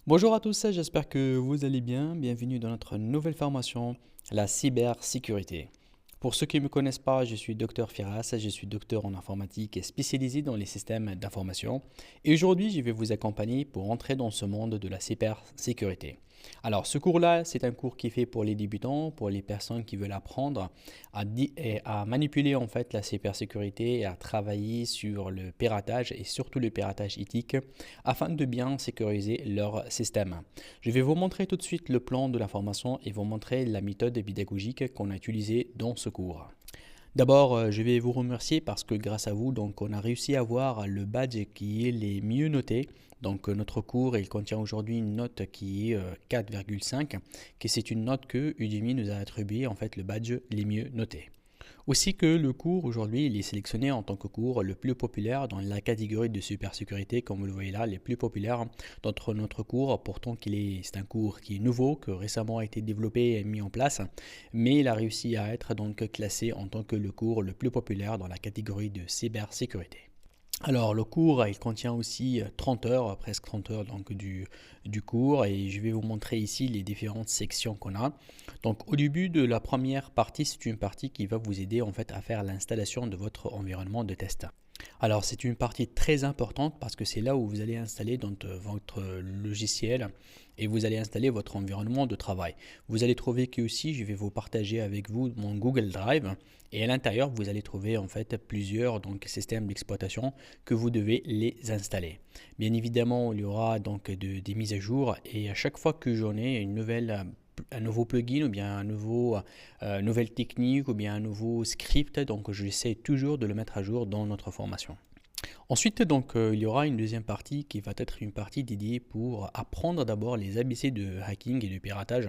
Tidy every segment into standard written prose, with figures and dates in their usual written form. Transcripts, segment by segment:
Bonjour à tous, j'espère que vous allez bien. Bienvenue dans notre nouvelle formation, la cybersécurité. Pour ceux qui ne me connaissent pas, je suis Dr Firas, je suis docteur en informatique et spécialisé dans les systèmes d'information. Et aujourd'hui, je vais vous accompagner pour entrer dans ce monde de la cybersécurité. Alors, ce cours-là, c'est un cours qui est fait pour les débutants, pour les personnes qui veulent apprendre à manipuler en fait la cybersécurité et à travailler sur le piratage et surtout le piratage éthique afin de bien sécuriser leur système. Je vais vous montrer tout de suite le plan de la formation et vous montrer la méthode pédagogique qu'on a utilisée dans ce cours. D'abord, je vais vous remercier parce que grâce à vous, donc, on a réussi à avoir le badge qui est les mieux notés. Donc, notre cours, il contient aujourd'hui une note qui est 4,5, que c'est une note que Udemy nous a attribuée, en fait, le badge les mieux notés. Aussi que le cours aujourd'hui, il est sélectionné en tant que cours le plus populaire dans la catégorie de cybersécurité, comme vous le voyez là, les plus populaires d'entre notre cours, pourtant c'est un cours qui est nouveau, que récemment a été développé et mis en place, mais il a réussi à être donc classé en tant que le cours le plus populaire dans la catégorie de cybersécurité. Alors le cours, il contient aussi 30 heures, presque 30 heures donc, du cours et je vais vous montrer ici les différentes sections qu'on a. Donc au début de la première partie, c'est une partie qui va vous aider en fait à faire l'installation de votre environnement de test. Alors c'est une partie très importante parce que c'est là où vous allez installer donc, votre logiciel et vous allez installer votre environnement de travail. Vous allez trouver que aussi je vais vous partager avec vous mon Google Drive et à l'intérieur vous allez trouver en fait plusieurs donc, systèmes d'exploitation que vous devez les installer. Bien évidemment il y aura donc des mises à jour et à chaque fois que j'en ai un nouveau plugin ou bien nouvelle technique ou bien un nouveau script, donc j'essaie toujours de le mettre à jour dans notre formation. Ensuite, donc, il y aura une deuxième partie qui va être une partie dédiée pour apprendre d'abord les ABC de hacking et de piratage.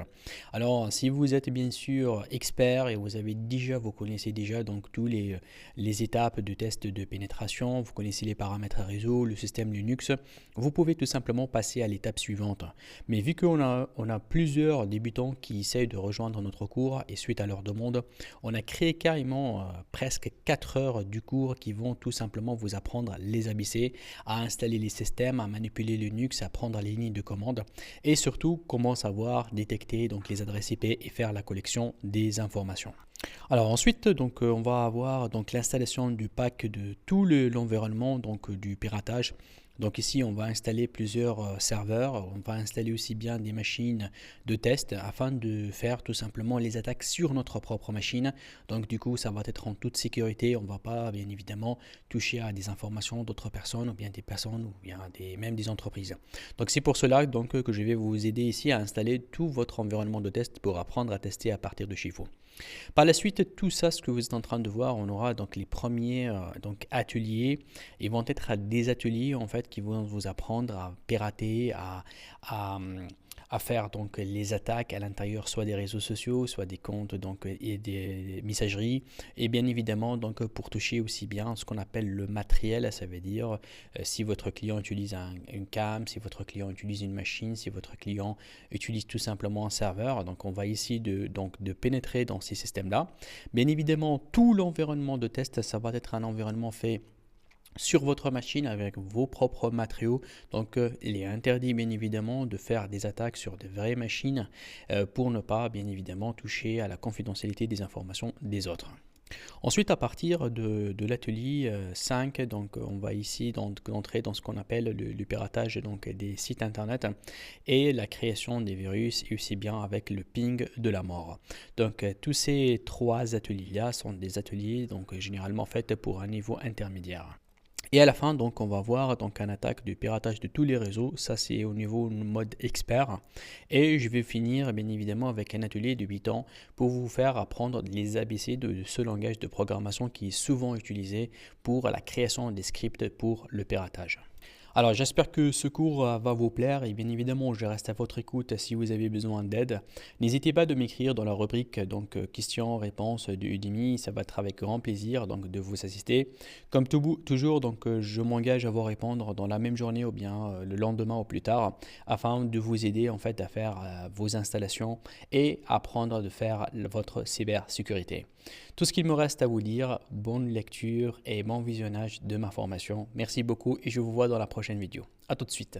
Alors, si vous êtes bien sûr expert et vous connaissez déjà donc tous les étapes de test de pénétration, vous connaissez les paramètres réseau, le système Linux, vous pouvez tout simplement passer à l'étape suivante. Mais vu qu'on a plusieurs débutants qui essayent de rejoindre notre cours et suite à leur demande, on a créé carrément presque 4 heures du cours qui vont tout simplement vous apprendre les ABC, à installer les systèmes, à manipuler Linux, à prendre les lignes de commande et surtout comment savoir détecter donc les adresses IP et faire la collection des informations. Alors ensuite, donc, on va avoir donc l'installation du pack de tout l'environnement donc du piratage. Donc ici, on va installer plusieurs serveurs, on va installer aussi bien des machines de test afin de faire tout simplement les attaques sur notre propre machine. Donc du coup, ça va être en toute sécurité, on ne va pas bien évidemment toucher à des informations d'autres personnes ou bien des personnes ou bien même des entreprises. Donc c'est pour cela donc, que je vais vous aider ici à installer tout votre environnement de test pour apprendre à tester à partir de chez vous. Par la suite, tout ça, ce que vous êtes en train de voir, on aura donc les premiers donc ateliers. Ils vont être des ateliers en fait qui vont vous apprendre à pirater, à, à faire donc les attaques à l'intérieur soit des réseaux sociaux, soit des comptes donc et des messageries et bien évidemment donc pour toucher aussi bien ce qu'on appelle le matériel, ça veut dire si votre client utilise une cam, si votre client utilise une machine, si votre client utilise tout simplement un serveur. Donc on va ici de pénétrer dans ces systèmes-là. Bien évidemment, tout l'environnement de test, ça va être un environnement fait sur votre machine avec vos propres matériaux. Donc il est interdit bien évidemment de faire des attaques sur de vraies machines pour ne pas bien évidemment toucher à la confidentialité des informations des autres. Ensuite, à partir de l'atelier 5, donc, on va ici donc, entrer dans ce qu'on appelle le piratage donc, des sites internet et la création des virus et aussi bien avec le ping de la mort. Donc tous ces trois ateliers-là sont des ateliers donc, généralement faits pour un niveau intermédiaire. Et à la fin, donc, on va voir donc un attaque de piratage de tous les réseaux. Ça, c'est au niveau mode expert. Et je vais finir, bien évidemment, avec un atelier de 8 ans pour vous faire apprendre les ABC de ce langage de programmation qui est souvent utilisé pour la création des scripts pour le piratage. Alors j'espère que ce cours va vous plaire et bien évidemment je reste à votre écoute si vous avez besoin d'aide. N'hésitez pas de m'écrire dans la rubrique donc questions, réponses de Udemy, ça va être avec grand plaisir donc de vous assister. Comme toujours donc je m'engage à vous répondre dans la même journée ou bien le lendemain ou plus tard afin de vous aider en fait à faire vos installations et apprendre de faire votre cybersécurité. Tout ce qu'il me reste à vous dire, bonne lecture et bon visionnage de ma formation. Merci beaucoup et je vous vois dans la prochaine vidéo. A tout de suite.